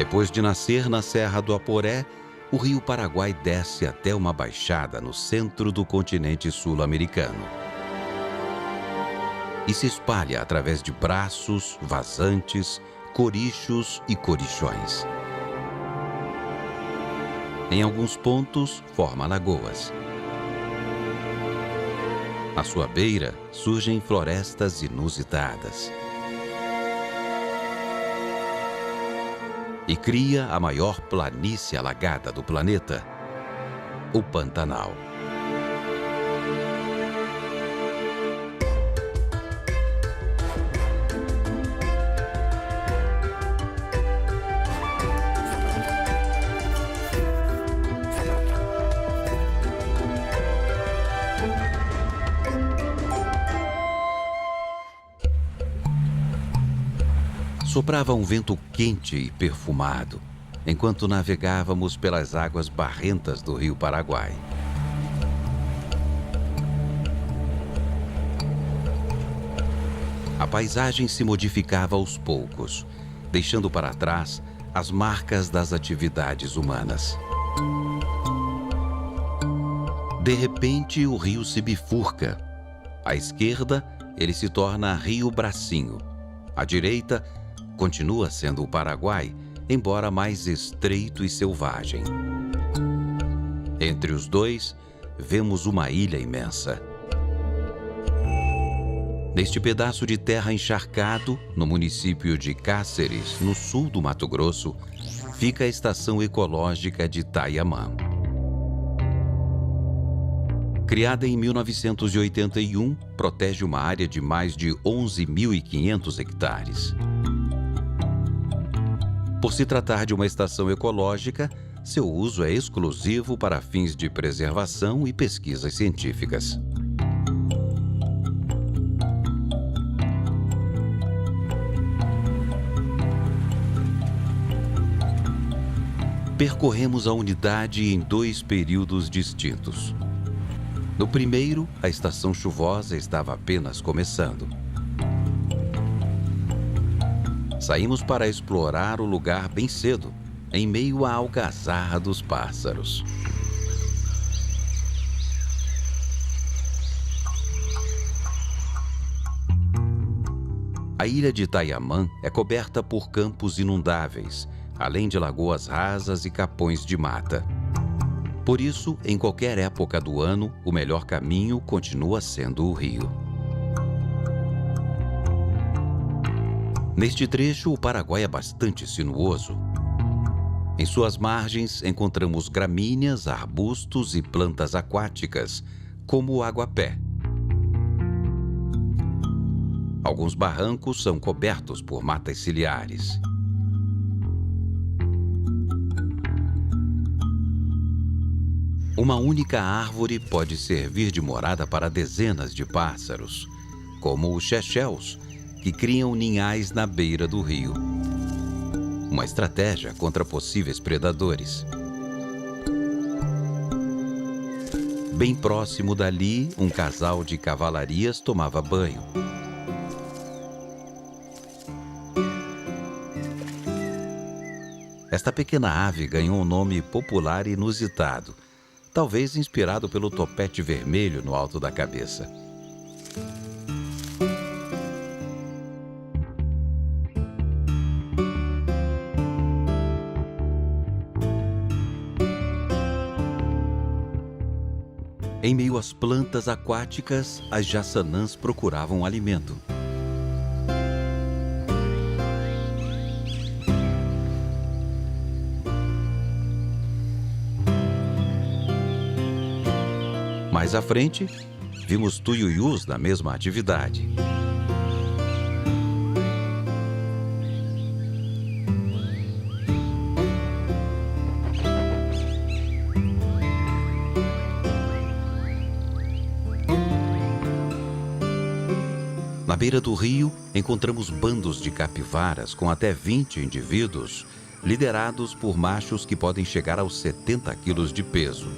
Depois de nascer na Serra do Aporé, o rio Paraguai desce até uma baixada no centro do continente sul-americano e se espalha através de braços, vazantes, corichos e corichões. Em alguns pontos, forma lagoas. À sua beira, surgem florestas inusitadas. E cria a maior planície alagada do planeta, o Pantanal. Soprava um vento quente e perfumado, enquanto navegávamos pelas águas barrentas do rio Paraguai. A paisagem se modificava aos poucos, deixando para trás as marcas das atividades humanas. De repente, o rio se bifurca. À esquerda, ele se torna Rio Bracinho. À direita, continua sendo o Paraguai, embora mais estreito e selvagem. Entre os dois, vemos uma ilha imensa. Neste pedaço de terra encharcado, no município de Cáceres, no sul do Mato Grosso, fica a estação ecológica de Itaiamã. Criada em 1981, protege uma área de mais de 11.500 hectares. Por se tratar de uma estação ecológica, seu uso é exclusivo para fins de preservação e pesquisas científicas. Percorremos a unidade em 2 períodos distintos. No primeiro, a estação chuvosa estava apenas começando. Saímos para explorar o lugar bem cedo, em meio à algazarra dos pássaros. A ilha de Itaiamã é coberta por campos inundáveis, além de lagoas rasas e capões de mata. Por isso, em qualquer época do ano, o melhor caminho continua sendo o rio. Neste trecho, o Paraguai é bastante sinuoso. Em suas margens, encontramos gramíneas, arbustos e plantas aquáticas, como o aguapé. Alguns barrancos são cobertos por matas ciliares. Uma única árvore pode servir de morada para dezenas de pássaros, como os chechéus, que criam ninhais na beira do rio. Uma estratégia contra possíveis predadores. Bem próximo dali, um casal de cavalarias tomava banho. Esta pequena ave ganhou um nome popular inusitado, talvez inspirado pelo topete vermelho no alto da cabeça. Em meio às plantas aquáticas, as jaçanãs procuravam alimento. Mais à frente, vimos tuiuius na mesma atividade. Na beira do rio, encontramos bandos de capivaras com até 20 indivíduos, liderados por machos que podem chegar aos 70 quilos de peso.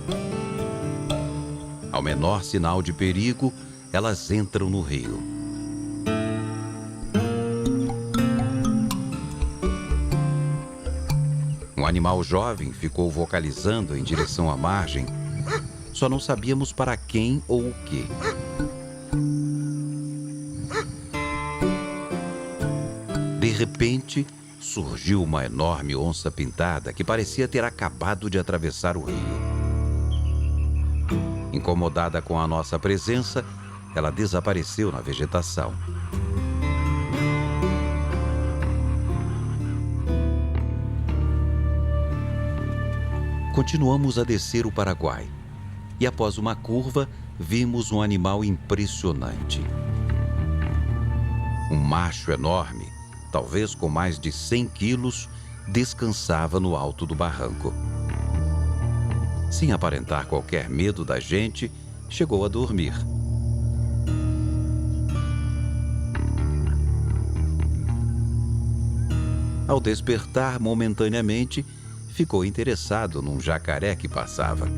Ao menor sinal de perigo, elas entram no rio. Um animal jovem ficou vocalizando em direção à margem. Só não sabíamos para quem ou o quê. De repente, surgiu uma enorme onça pintada que parecia ter acabado de atravessar o rio. Incomodada com a nossa presença, ela desapareceu na vegetação. Continuamos a descer o Paraguai e, após uma curva, vimos um animal impressionante. Um macho enorme, talvez com mais de 100 quilos, descansava no alto do barranco. Sem aparentar qualquer medo da gente, chegou a dormir. Ao despertar momentaneamente, ficou interessado num jacaré que passava.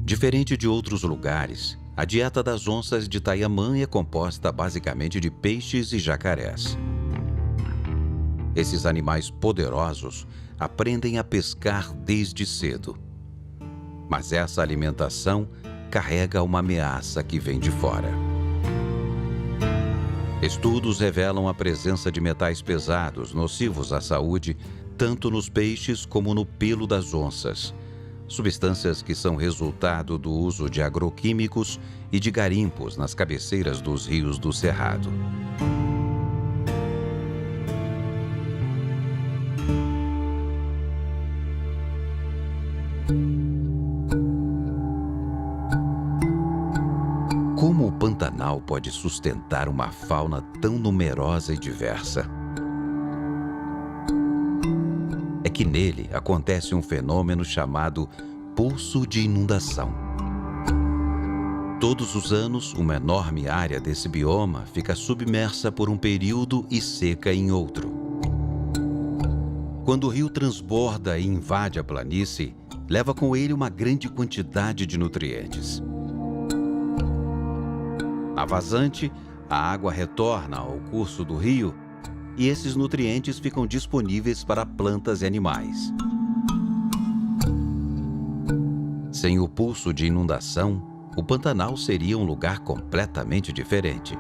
Diferente de outros lugares, a dieta das onças de Taiamã é composta basicamente de peixes e jacarés. Esses animais poderosos aprendem a pescar desde cedo. Mas essa alimentação carrega uma ameaça que vem de fora. Estudos revelam a presença de metais pesados nocivos à saúde, tanto nos peixes como no pelo das onças. Substâncias que são resultado do uso de agroquímicos e de garimpos nas cabeceiras dos rios do Cerrado. Como o Pantanal pode sustentar uma fauna tão numerosa e diversa? É que nele acontece um fenômeno chamado pulso de inundação. Todos os anos, uma enorme área desse bioma fica submersa por um período e seca em outro. Quando o rio transborda e invade a planície, leva com ele uma grande quantidade de nutrientes. Na vazante, a água retorna ao curso do rio e esses nutrientes ficam disponíveis para plantas e animais. Sem o pulso de inundação, o Pantanal seria um lugar completamente diferente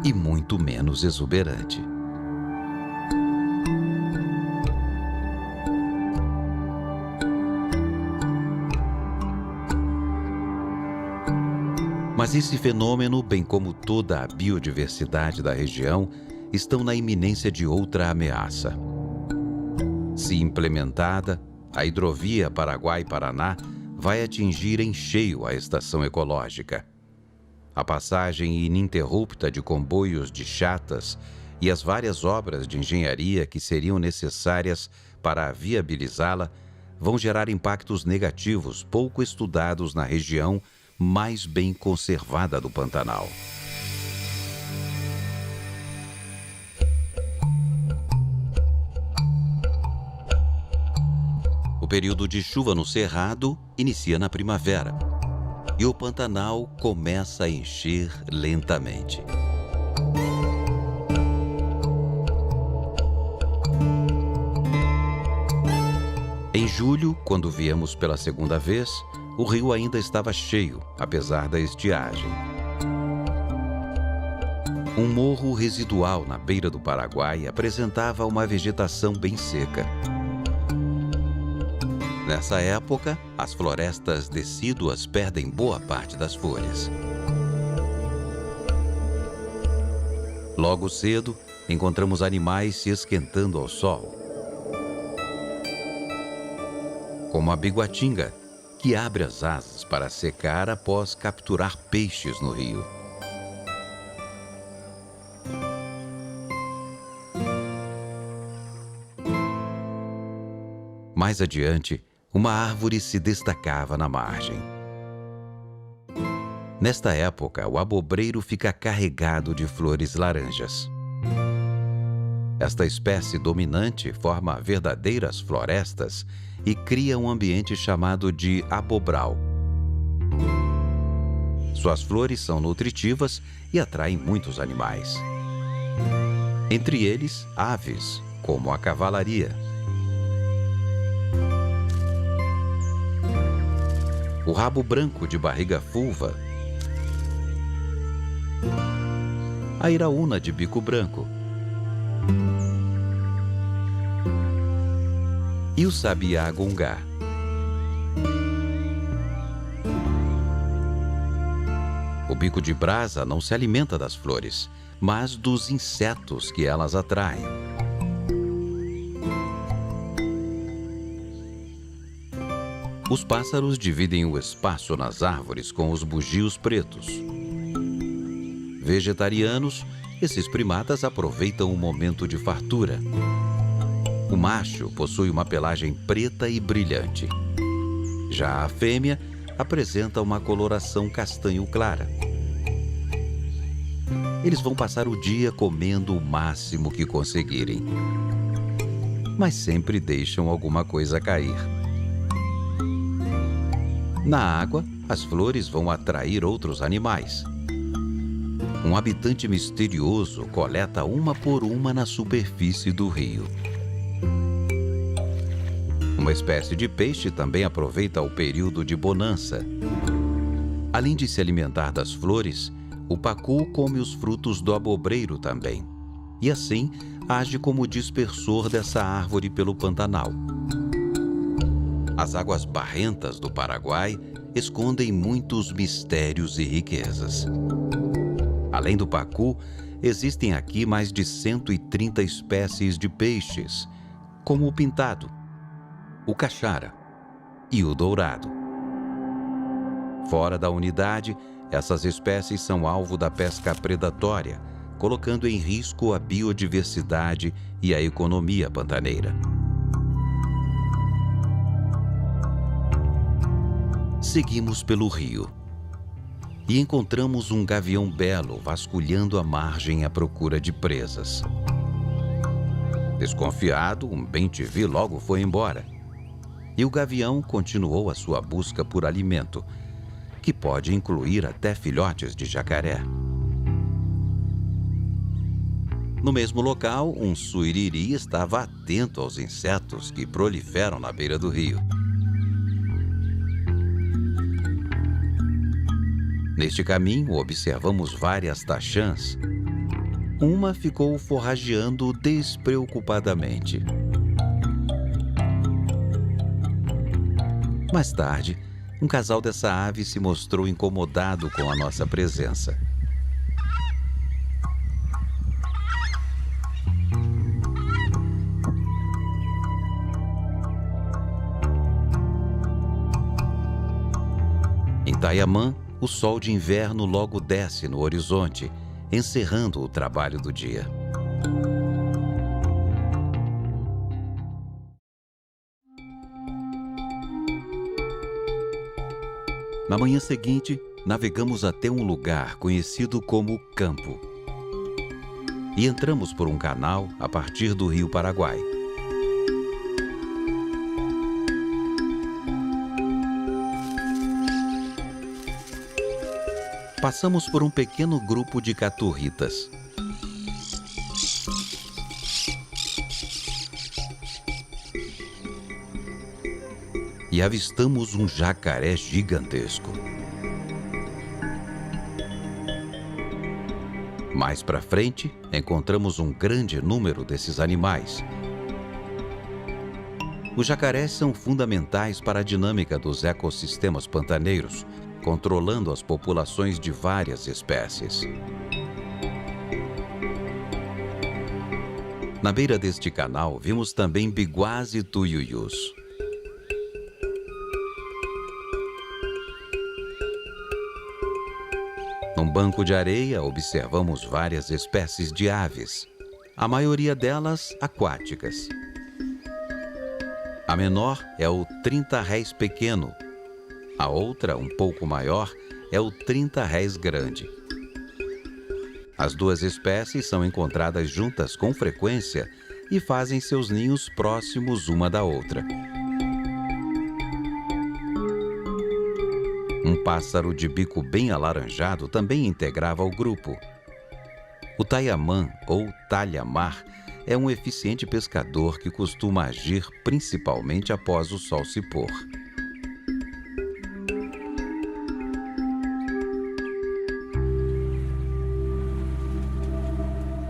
e muito menos exuberante. Mas esse fenômeno, bem como toda a biodiversidade da região, estão na iminência de outra ameaça. Se implementada, a hidrovia Paraguai-Paraná vai atingir em cheio a estação ecológica. A passagem ininterrupta de comboios de chatas e as várias obras de engenharia que seriam necessárias para viabilizá-la vão gerar impactos negativos pouco estudados na região mais bem conservada do Pantanal. O período de chuva no Cerrado inicia na primavera e o Pantanal começa a encher lentamente. Em julho, quando viemos pela segunda vez, o rio ainda estava cheio, apesar da estiagem. Um morro residual na beira do Paraguai apresentava uma vegetação bem seca. Nessa época, as florestas decíduas perdem boa parte das folhas. Logo cedo, encontramos animais se esquentando ao sol, como a biguatinga, que abre as asas para secar após capturar peixes no rio. Mais adiante, uma árvore se destacava na margem. Nesta época, o abobreiro fica carregado de flores laranjas. Esta espécie dominante forma verdadeiras florestas e cria um ambiente chamado de abobral. Suas flores são nutritivas e atraem muitos animais. Entre eles, aves, como a cavalaria. O rabo branco de barriga fulva. A iraúna de bico branco. E o sabiá-gongá. O bico de brasa não se alimenta das flores, mas dos insetos que elas atraem. Os pássaros dividem o espaço nas árvores com os bugios pretos. Vegetarianos, esses primatas aproveitam o momento de fartura. O macho possui uma pelagem preta e brilhante. Já a fêmea apresenta uma coloração castanho clara. Eles vão passar o dia comendo o máximo que conseguirem, mas sempre deixam alguma coisa cair. Na água, as flores vão atrair outros animais. Um habitante misterioso coleta uma por uma na superfície do rio. Uma espécie de peixe também aproveita o período de bonança. Além de se alimentar das flores, o pacu come os frutos do abobreiro também, e assim age como dispersor dessa árvore pelo Pantanal. As águas barrentas do Paraguai escondem muitos mistérios e riquezas. Além do pacu, existem aqui mais de 130 espécies de peixes, como o pintado, o caxara e o dourado. Fora da unidade, essas espécies são alvo da pesca predatória, colocando em risco a biodiversidade e a economia pantaneira. Seguimos pelo rio e encontramos um gavião belo vasculhando a margem à procura de presas. Desconfiado, um bem-te-vi logo foi embora. E o gavião continuou a sua busca por alimento, que pode incluir até filhotes de jacaré. No mesmo local, um suiriri estava atento aos insetos que proliferam na beira do rio. Neste caminho, observamos várias taxãs. Uma ficou forrageando despreocupadamente. Mais tarde, um casal dessa ave se mostrou incomodado com a nossa presença. Em Taiamã, o sol de inverno logo desce no horizonte, encerrando o trabalho do dia. Na manhã seguinte, navegamos até um lugar conhecido como Campo. E entramos por um canal a partir do rio Paraguai. Passamos por um pequeno grupo de caturritas. E avistamos um jacaré gigantesco. Mais para frente, encontramos um grande número desses animais. Os jacarés são fundamentais para a dinâmica dos ecossistemas pantaneiros, controlando as populações de várias espécies. Na beira deste canal, vimos também biguás e tuiuius. Num banco de areia, observamos várias espécies de aves, a maioria delas aquáticas. A menor é o trinta-réis pequeno. A outra, um pouco maior, é o trinta-réis grande. As duas espécies são encontradas juntas com frequência e fazem seus ninhos próximos uma da outra. Um pássaro de bico bem alaranjado também integrava o grupo. O taiamã, ou talhamar, é um eficiente pescador que costuma agir principalmente após o sol se pôr.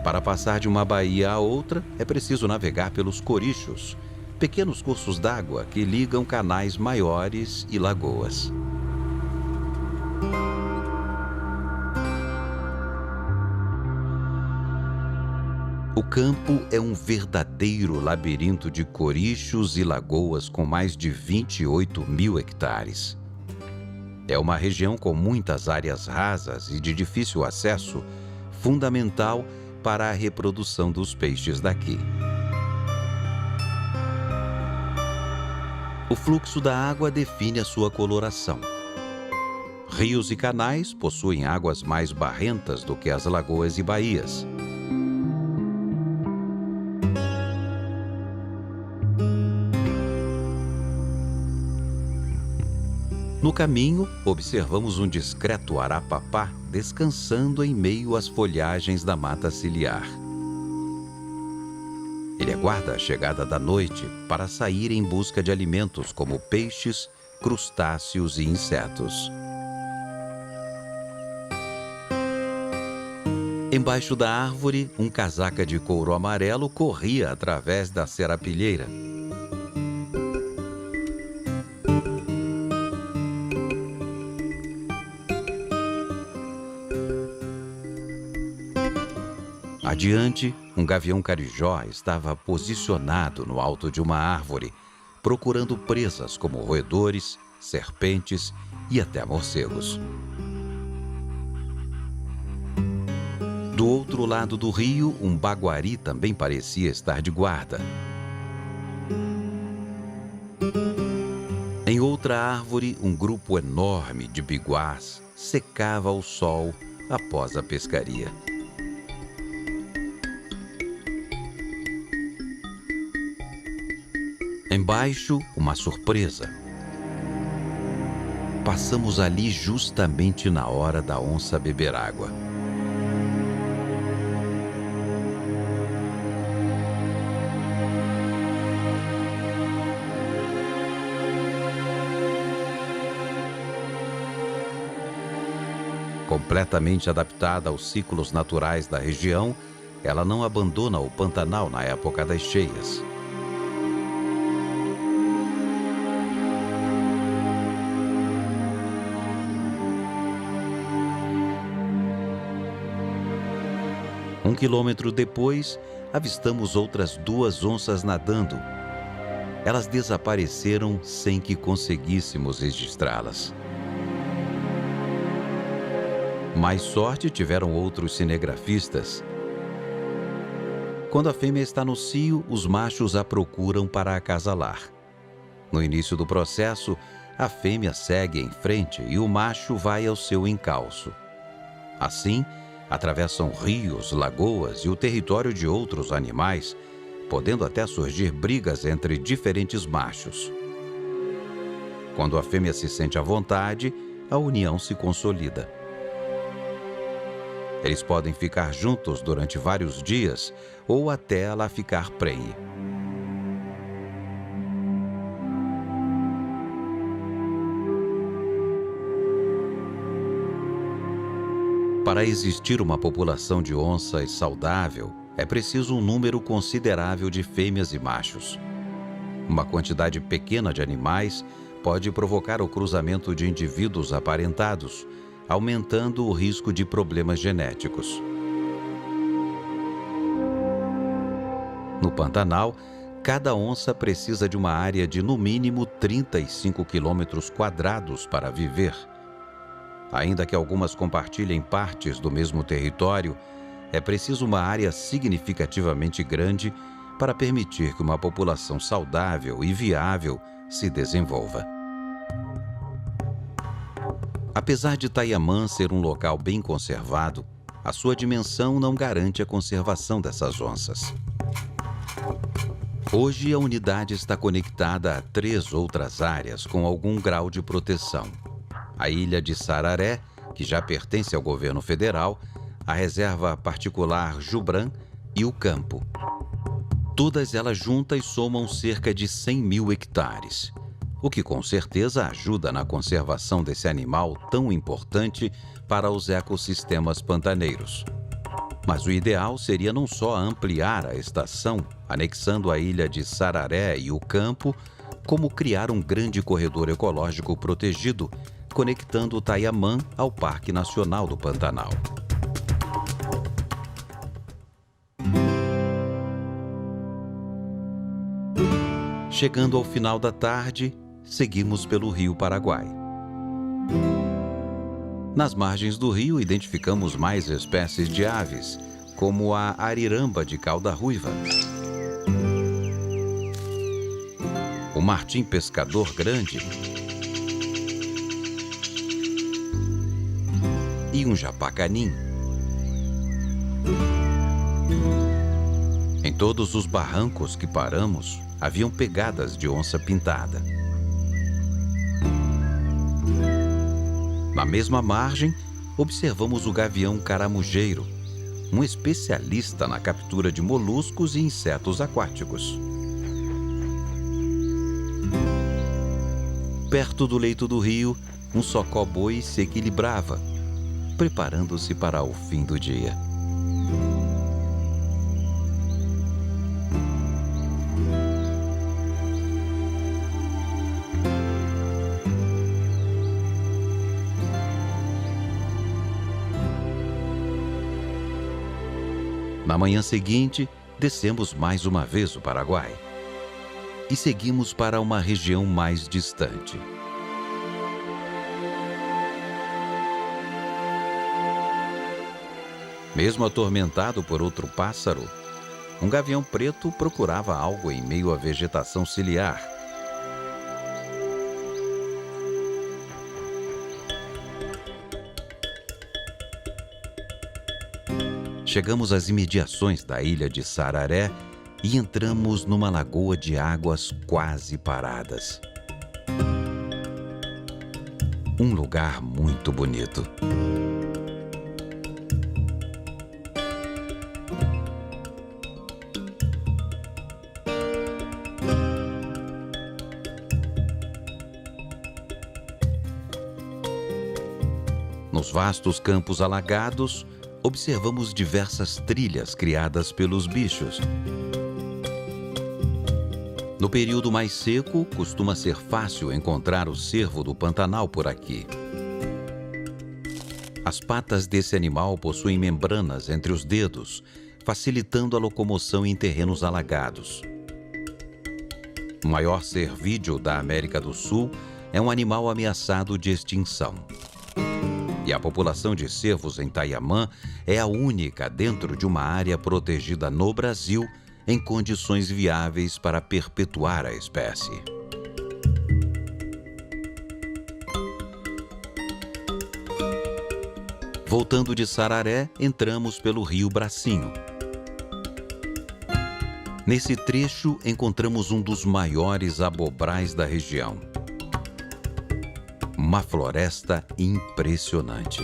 Para passar de uma baía a outra, é preciso navegar pelos corichos, pequenos cursos d'água que ligam canais maiores e lagoas. O campo é um verdadeiro labirinto de corichos e lagoas com mais de 28 mil hectares. É uma região com muitas áreas rasas e de difícil acesso, fundamental para a reprodução dos peixes daqui. O fluxo da água define a sua coloração. Rios e canais possuem águas mais barrentas do que as lagoas e baías. No caminho, observamos um discreto araçapá descansando em meio às folhagens da mata ciliar. Ele aguarda a chegada da noite para sair em busca de alimentos como peixes, crustáceos e insetos. Embaixo da árvore, um casaca de couro amarelo corria através da serapilheira. Adiante, um gavião carijó estava posicionado no alto de uma árvore, procurando presas como roedores, serpentes e até morcegos. Do outro lado do rio, um baguari também parecia estar de guarda. Em outra árvore, um grupo enorme de biguás secava ao sol após a pescaria. Embaixo, uma surpresa. Passamos ali justamente na hora da onça beber água. Completamente adaptada aos ciclos naturais da região, ela não abandona o Pantanal na época das cheias. Um quilômetro depois, avistamos outras 2 onças nadando. Elas desapareceram sem que conseguíssemos registrá-las. Mais sorte tiveram outros cinegrafistas. Quando a fêmea está no cio, os machos a procuram para acasalar. No início do processo, a fêmea segue em frente e o macho vai ao seu encalço. Assim, atravessam rios, lagoas e o território de outros animais, podendo até surgir brigas entre diferentes machos. Quando a fêmea se sente à vontade, a união se consolida. Eles podem ficar juntos durante vários dias ou até ela ficar prenhe. Para existir uma população de onças saudável, é preciso um número considerável de fêmeas e machos. Uma quantidade pequena de animais pode provocar o cruzamento de indivíduos aparentados, aumentando o risco de problemas genéticos. No Pantanal, cada onça precisa de uma área de no mínimo 35 quilômetros quadrados para viver. Ainda que algumas compartilhem partes do mesmo território, é preciso uma área significativamente grande para permitir que uma população saudável e viável se desenvolva. Apesar de Taiamã ser um local bem conservado, a sua dimensão não garante a conservação dessas onças. Hoje, a unidade está conectada a 3 outras áreas com algum grau de proteção. a ilha de Sararé, que já pertence ao governo federal, a reserva particular Jubran e o campo. Todas elas juntas somam cerca de 100 mil hectares, o que com certeza ajuda na conservação desse animal tão importante para os ecossistemas pantaneiros. Mas o ideal seria não só ampliar a estação, anexando a ilha de Sararé e o campo, como criar um grande corredor ecológico protegido, conectando Taiamã ao Parque Nacional do Pantanal. Chegando ao final da tarde, seguimos pelo Rio Paraguai. Nas margens do rio, identificamos mais espécies de aves, como a ariramba de cauda ruiva, o martim pescador grande e um japacanim. Em todos os barrancos que paramos, haviam pegadas de onça-pintada. Na mesma margem, observamos o gavião caramujeiro, um especialista na captura de moluscos e insetos aquáticos. Perto do leito do rio, um socó-boi se equilibrava, preparando-se para o fim do dia. Na manhã seguinte, descemos mais uma vez o Paraguai e seguimos para uma região mais distante. Mesmo atormentado por outro pássaro, um gavião preto procurava algo em meio à vegetação ciliar. Chegamos às imediações da ilha de Sararé e entramos numa lagoa de águas quase paradas. Um lugar muito bonito. Nos vastos campos alagados, observamos diversas trilhas criadas pelos bichos. No período mais seco, costuma ser fácil encontrar o cervo do Pantanal por aqui. As patas desse animal possuem membranas entre os dedos, facilitando a locomoção em terrenos alagados. O maior cervídeo da América do Sul é um animal ameaçado de extinção. E a população de cervos em Taiamã é a única dentro de uma área protegida no Brasil em condições viáveis para perpetuar a espécie. Voltando de Sararé, entramos pelo Rio Bracinho. Nesse trecho, encontramos um dos maiores abobrais da região. Uma floresta impressionante.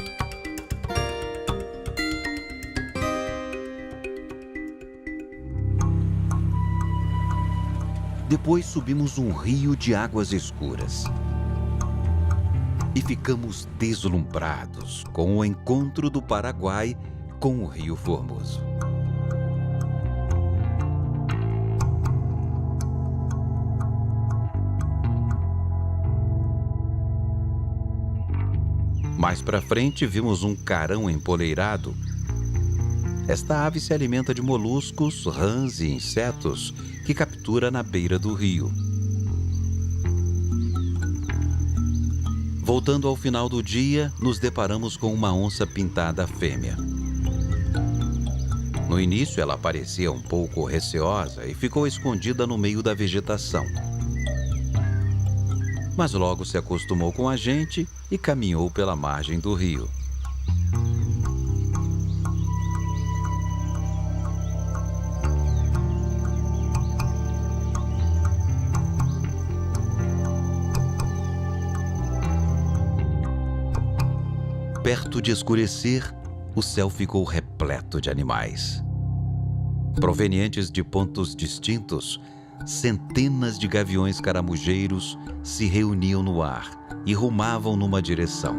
Depois subimos um rio de águas escuras. E ficamos deslumbrados com o encontro do Paraguai com o Rio Formoso. Mais para frente, vimos um carão empoleirado. Esta ave se alimenta de moluscos, rãs e insetos que captura na beira do rio. Voltando ao final do dia, nos deparamos com uma onça-pintada fêmea. No início, ela parecia um pouco receosa e ficou escondida no meio da vegetação. Mas logo se acostumou com a gente e caminhou pela margem do rio. perto de escurecer, o céu ficou repleto de animais. Provenientes de pontos distintos, centenas de gaviões caramujeiros se reuniam no ar e rumavam numa direção.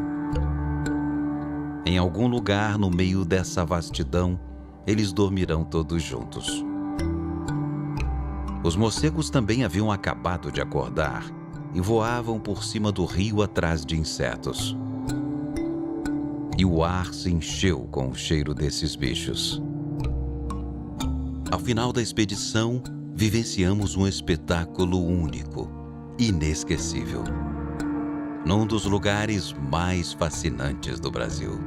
Em algum lugar no meio dessa vastidão, eles dormirão todos juntos. Os morcegos também haviam acabado de acordar e voavam por cima do rio atrás de insetos. E o ar se encheu com o cheiro desses bichos. Ao final da expedição, vivenciamos um espetáculo único, inesquecível, num dos lugares mais fascinantes do Brasil.